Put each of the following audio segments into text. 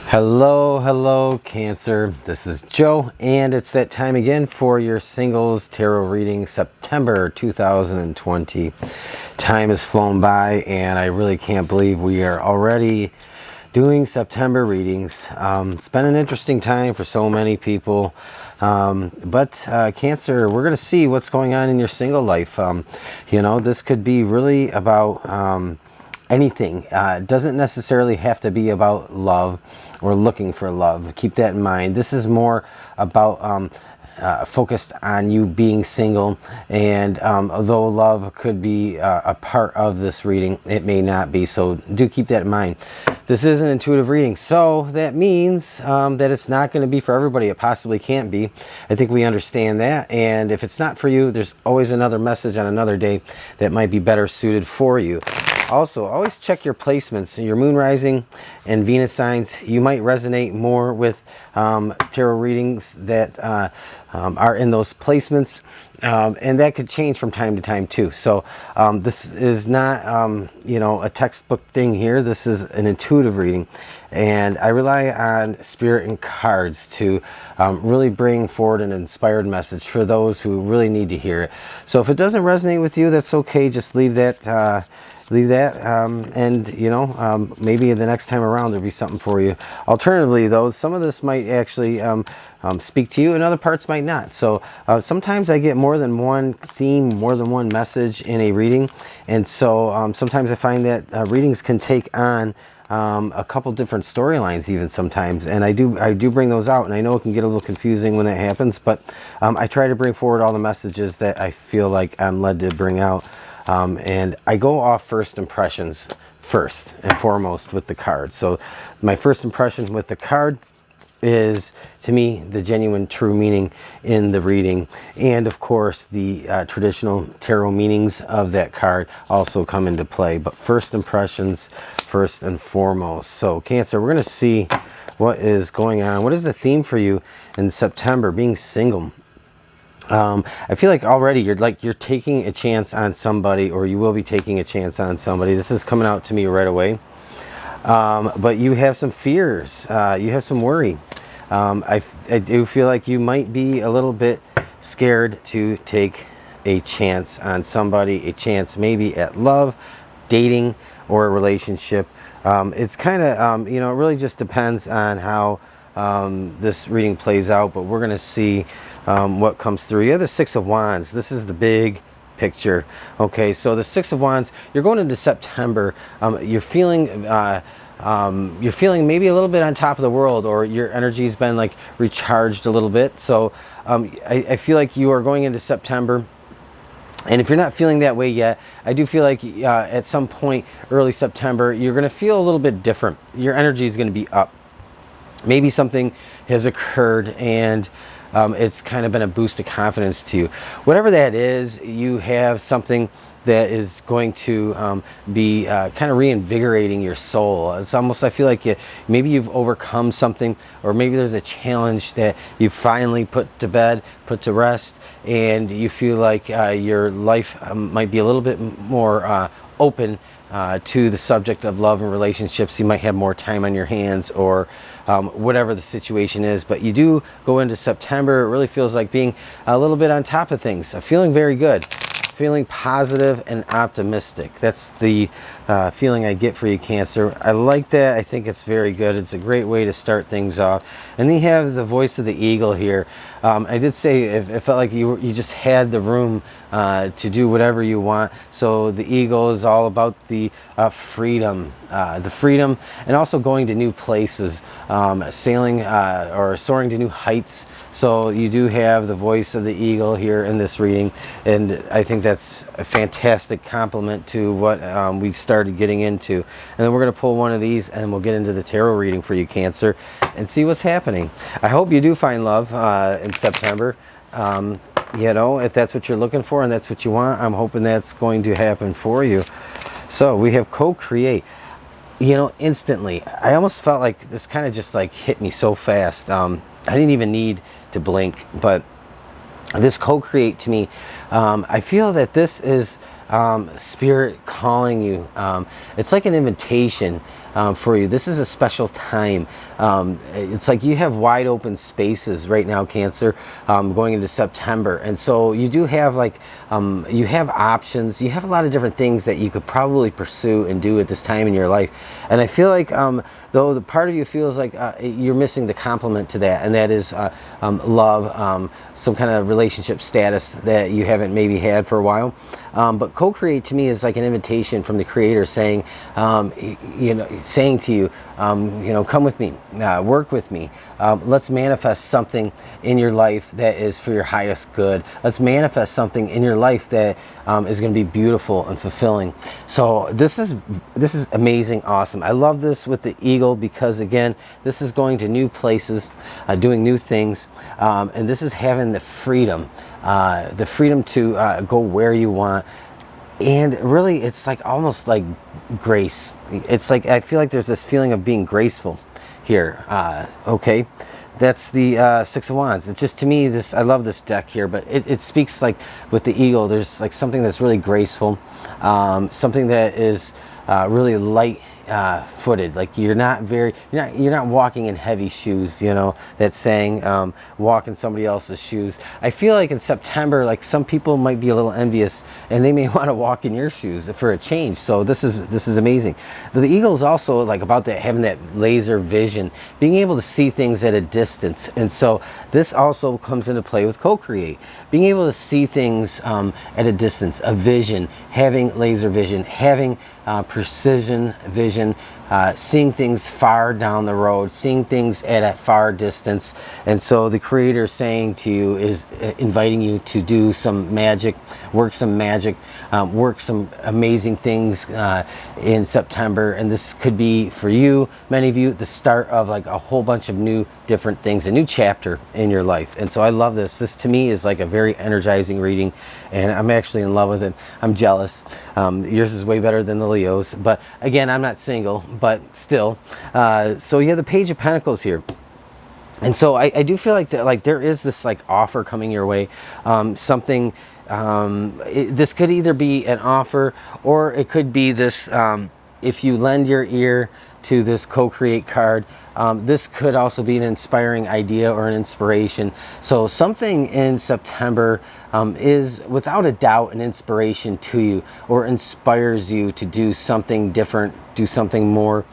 Hello, Cancer. This is Joe, and it's that time again for your singles tarot reading, September 2020. Time has flown by, and I really can't believe we are already doing September readings. It's been an interesting time for so many people, but Cancer, we're going to see what's going on in your single life. This could be really about anything. It doesn't necessarily have to be about love or looking for love. Keep that in mind. This is more about focused on you being single, and although love could be a part of this reading, it may not be, so do keep that in mind. This is an intuitive reading, so that means that it's not going to be for everybody. It possibly can't be. I think we understand that, and if it's not for you, there's always another message on another day that might be better suited for you. Also, always check your placements, your moon, rising, and Venus signs. You might resonate more with tarot readings that are in those placements, and that could change from time to time too. So this is not a textbook thing here. This is an intuitive reading, and I rely on spirit and cards to really bring forward an inspired message for those who really need to hear it. So if it doesn't resonate with you, that's okay. Just leave that and maybe the next time around there'll be something for you. Alternatively, though, some of this might actually speak to you and other parts might not. So sometimes I get more than one theme, more than one message in a reading, and so sometimes I find that readings can take on a couple different storylines even sometimes, and I do bring those out, and I know it can get a little confusing when that happens, but I try to bring forward all the messages that I feel like I'm led to bring out. And I go off first impressions first and foremost with the card. So my first impression with the card is, to me, the genuine true meaning in the reading, and of course the traditional tarot meanings of that card also come into play, but first impressions first and foremost. So Cancer, we're going to see what is going on. What is the theme for you in September, being single? I feel like already you're taking a chance on somebody, or you will be taking a chance on somebody. This is coming out to me right away. But you have some fears. You have some worry. I do feel like you might be a little bit scared to take a chance on somebody, a chance maybe at love, dating, or a relationship. It's kind of, it really just depends on how this reading plays out, but we're going to see what comes through. You have the Six of Wands. This is the big picture. Okay, so the Six of Wands, you're going into September. You're feeling maybe a little bit on top of the world, or your energy's been like recharged a little bit. So I feel like you are going into September. And if you're not feeling that way yet, I do feel like at some point early September, you're going to feel a little bit different. Your energy is going to be up. Maybe something has occurred and it's kind of been a boost of confidence to you. Whatever that is, you have something that is going to be kind of reinvigorating your soul. It's almost, I feel like maybe you've overcome something, or maybe there's a challenge that you finally put to bed, put to rest, and you feel like your life might be a little bit more open to the subject of love and relationships. You might have more time on your hands, or whatever the situation is. But you do go into September, it really feels like being a little bit on top of things, feeling very good, feeling positive and optimistic. That's the feeling I get for you, Cancer. I like that. I think it's very good. It's a great way to start things off. And then you have the voice of the eagle here. I did say it felt like you just had the room to do whatever you want. So the eagle is all about the freedom, and also going to new places, sailing or soaring to new heights. So you do have the voice of the eagle here in this reading, and I think that's a fantastic compliment to what we started getting into. And then we're going to pull one of these, and we'll get into the tarot reading for you, Cancer, and see what's happening. I hope you do find love in September. If that's what you're looking for and that's what you want, I'm hoping that's going to happen for you. So we have co-create. Instantly, I almost felt like this kind of just like hit me so fast. I didn't even need to blink, but this co-create to me, I feel that this is spirit calling you. It's like an invitation for you. This is a special time. It's like you have wide open spaces right now, Cancer, going into September. And so you do have like, you have options. You have a lot of different things that you could probably pursue and do at this time in your life. And I feel like, though the part of you feels like you're missing the complement to that, and that is love, some kind of relationship status that you haven't maybe had for a while. But co-create to me is like an invitation from the Creator saying, saying to you, come with me, work with me. Let's manifest something in your life that is for your highest good. Let's manifest something in your life that is going to be beautiful and fulfilling. So this is amazing, awesome. I love this with the eagle because, again, this is going to new places, doing new things, and this is having the freedom to go where you want. And really, it's like almost like grace. It's like, I feel like there's this feeling of being graceful here. Okay, that's the Six of Wands. It's just, to me, this, I love this deck here, but it speaks like with the eagle, there's like something that's really graceful, something that is really light footed. Like you're not walking in heavy shoes, that's saying walk in somebody else's shoes. I feel like in September, like some people might be a little envious and they may want to walk in your shoes for a change. So this is amazing. The eagle is also like about that, having that laser vision, being able to see things at a distance. And so this also comes into play with co-create, being able to see things at a distance, a vision, having laser vision, having precision vision, seeing things far down the road, seeing things at a far distance. And so the Creator saying to you is inviting you to do some magic, work some magic, work some amazing things in September. And this could be, for you, many of you, the start of like a whole bunch of new different things, a new chapter in your life. And so I love this. This to me is like a very energizing reading, and I'm actually in love with it. I'm jealous. Yours is way better than the Leo's, but again, I'm not single, but still. So you have the Page of Pentacles here. And so I do feel like that, like there is this like offer coming your way, something. This could either be an offer, or it could be this, if you lend your ear to this co-create card, this could also be an inspiring idea or an inspiration. So something in September is without a doubt an inspiration to you, or inspires you to do something different, do something more.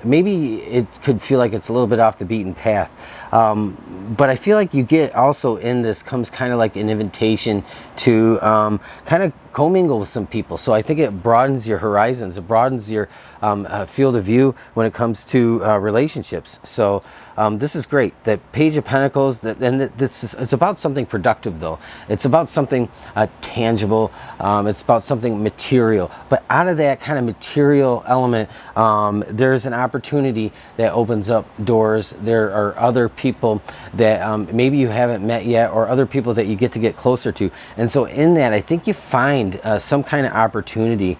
Maybe it could feel like it's a little bit off the beaten path. But I feel like you get also in this comes kind of like an invitation to kind of commingle with some people. So I think it broadens your horizons. It broadens your field of view when it comes to relationships. So this is great. The Page of Pentacles, it's about something productive though. It's about something tangible. It's about something material. But out of that kind of material element, there's an opportunity that opens up doors. There are other people that maybe you haven't met yet, or other people that you get to get closer to. And so in that, I think you find some kind of opportunity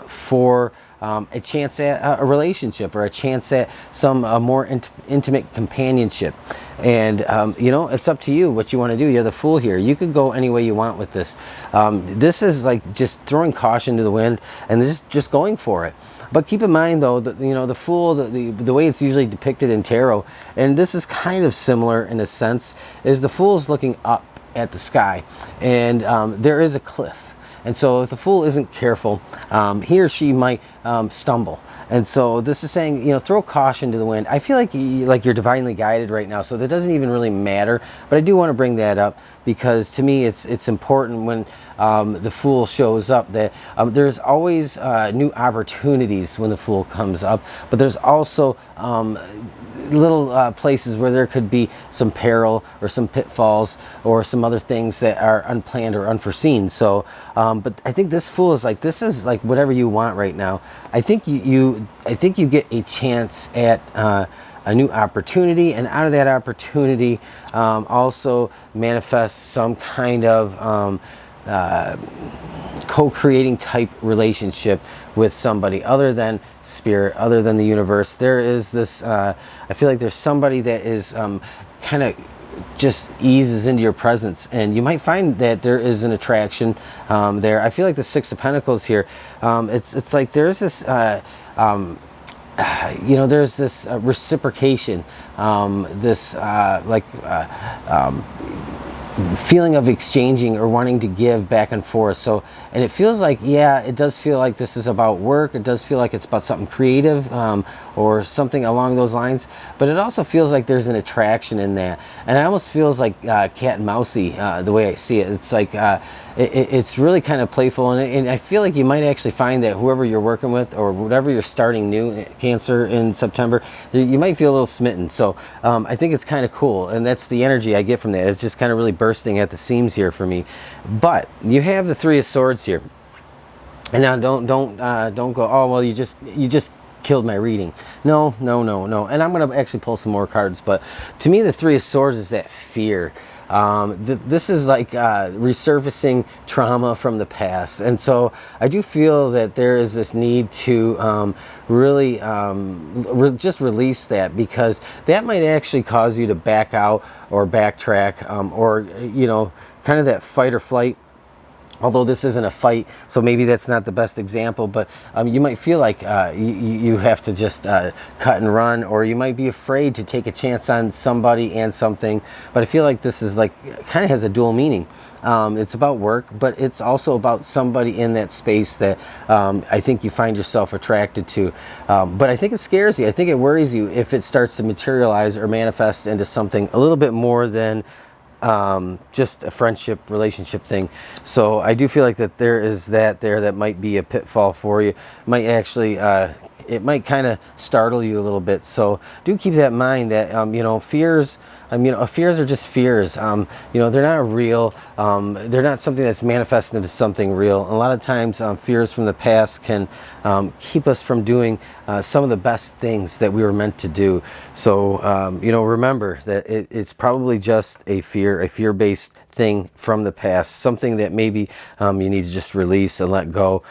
for a chance at a relationship, or a chance at some more intimate companionship. And it's up to you what you want to do. You're the Fool here. You could go any way you want with this. This is like just throwing caution to the wind, and this is just going for it. But keep in mind though that the Fool, the way it's usually depicted in tarot, and this is kind of similar in a sense, is the Fool's looking up at the sky, and there is a cliff. And so if the Fool isn't careful, he or she might stumble. And so this is saying, throw caution to the wind. I feel like you're divinely guided right now, so that doesn't even really matter. But I do want to bring that up because to me it's important when the Fool shows up that there's always new opportunities when the Fool comes up. But there's also little places where there could be some peril or some pitfalls or some other things that are unplanned or unforeseen. So but I think this Fool is like, this is like whatever you want right now. I think you get a chance at a new opportunity, and out of that opportunity also manifests some kind of co-creating type relationship with somebody other than spirit, other than the universe. There is this I feel like there's somebody that is kind of just eases into your presence, and you might find that there is an attraction there. I feel like the Six of Pentacles here, it's like there's this you know, there's this reciprocation, this feeling of exchanging or wanting to give back and forth. So, and it feels like, yeah, it does feel like this is about work. It does feel like it's about something creative, or something along those lines. But it also feels like there's an attraction in that. And it almost feels like cat and mousey, the way I see it. It's like, it's really kind of playful. And I feel like you might actually find that whoever you're working with or whatever you're starting new, Cancer, in September, you might feel a little smitten. So I think it's kind of cool. And that's the energy I get from that. It's just kind of really bursting at the seams here for me. But you have the Three of Swords here. And now don't go, oh, well, you just killed my reading. No. And I'm going to actually pull some more cards. But to me, the Three of Swords is that fear. This is like resurfacing trauma from the past. And so I do feel that there is this need to really just release that, because that might actually cause you to back out or backtrack, or, you know, kind of that fight or flight. Although this isn't a fight, so maybe that's not the best example, but you might feel like you have to just cut and run, or you might be afraid to take a chance on somebody and something. But I feel like this is like, kind of has a dual meaning. It's about work, but it's also about somebody in that space that I think you find yourself attracted to. But I think it scares you. I think it worries you if it starts to materialize or manifest into something a little bit more than just a friendship relationship thing. So I do feel like that there is that might be a pitfall for you. Might actually it might kind of startle you a little bit. So do keep that in mind, that you know, fears, fears are just fears. You know, they're not real. They're not something that's manifested into something real. A lot of times fears from the past can keep us from doing some of the best things that we were meant to do. So you know, remember that it's probably just a fear-based thing from the past, something that maybe you need to just release and let go,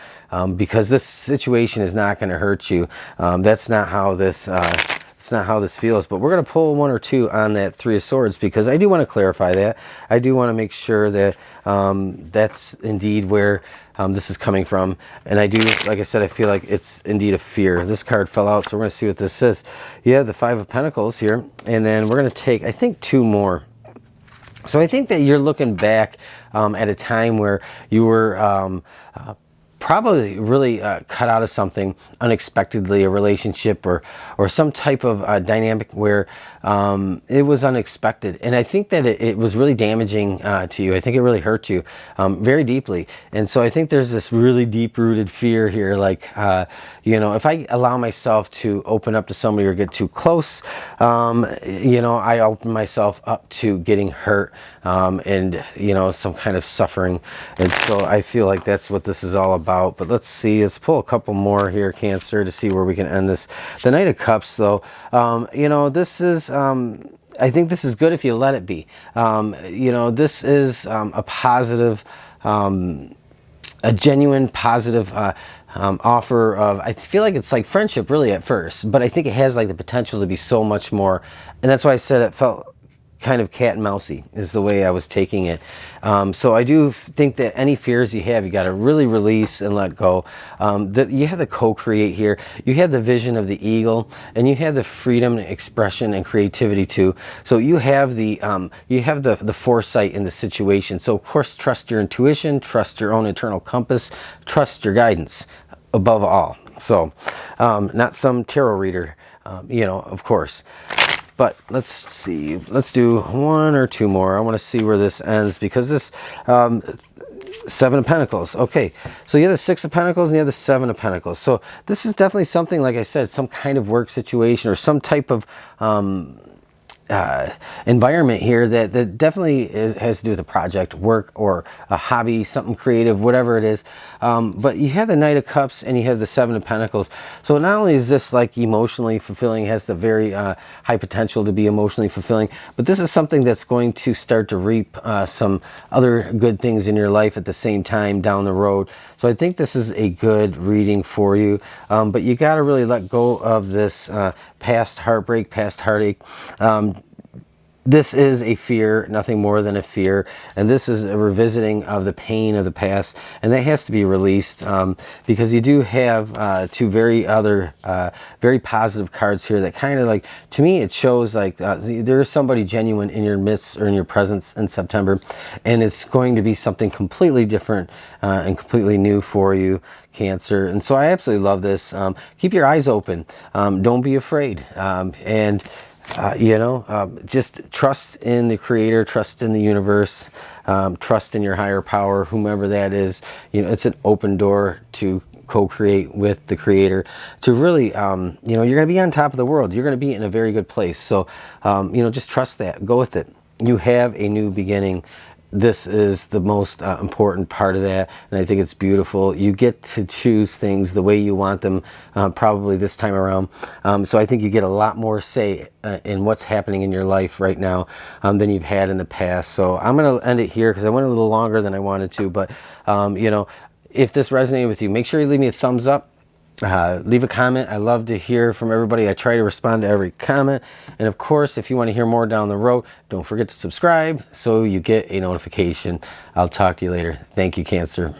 because this situation is not going to hurt you. That's not how this it's not how this feels. But we're going to pull one or two on that Three of Swords, because I do want to clarify that. I do want to make sure that that's indeed where this is coming from. And I do, like I said, I feel like it's indeed a fear. This card fell out, so we're going to see what this is. You have the Five of Pentacles here, and then we're going to take, I think, two more. So I think that you're looking back at a time where you were probably really cut out of something unexpectedly, a relationship or some type of dynamic where it was unexpected. And I think that it was really damaging to you. I think it really hurt you very deeply. And so I think there's this really deep-rooted fear here, like, you know, if I allow myself to open up to somebody or get too close, you know, I open myself up to getting hurt and, you know, some kind of suffering. And so I feel like that's what this is all about. But let's see, let's pull a couple more here, Cancer, to see where we can end this. The Knight of Cups, though, you know, this is I think this is good if you let it be. You know, this is a positive, a genuine positive offer of, I feel like it's like friendship really at first, but I think it has like the potential to be so much more. And that's why I said it felt kind of cat and mousey is the way I was taking it. So I do think that any fears you have, you got to really release and let go. You have the co-create here. You have the vision of the eagle, and you have the freedom and expression and creativity too. So you have the foresight in the situation. So of course, trust your intuition, trust your own internal compass, trust your guidance above all. So not some tarot reader, you know, of course. But let's see, let's do one or two more. I want to see where this ends, because this Seven of Pentacles. Okay, so you have the Six of Pentacles and you have the Seven of Pentacles. So this is definitely something, like I said, some kind of work situation or some type of environment here that definitely has to do with a project, work, or a hobby, something creative, whatever it is. But you have the Knight of Cups and you have the Seven of Pentacles. So not only is this like emotionally fulfilling, has the very high potential to be emotionally fulfilling, but this is something that's going to start to reap some other good things in your life at the same time down the road. So I think this is a good reading for you. But you got to really let go of this past heartbreak, past heartache. this is a fear, nothing more than a fear, and this is a revisiting of the pain of the past, and that has to be released, because you do have two very positive cards here that kind of, like, to me it shows like there is somebody genuine in your midst or in your presence in September, and it's going to be something completely different and completely new for you, Cancer. And so I absolutely love this. Keep your eyes open, don't be afraid, and just trust in the creator, trust in the universe, trust in your higher power, whomever that is. It's an open door to co-create with the creator, to really, you're going to be on top of the world. You're going to be in a very good place. So, just trust that. Go with it. You have a new beginning. This is the most important part of that, and I think it's beautiful. You get to choose things the way you want them, probably this time around. So I think you get a lot more say in what's happening in your life right now than you've had in the past. So I'm going to end it here because I went a little longer than I wanted to, but if this resonated with you, make sure you leave me a thumbs up. Leave a comment. I love to hear from everybody. I try to respond to every comment. And of course, if you want to hear more down the road, don't forget to subscribe so you get a notification. I'll talk to you later. Thank you, Cancer.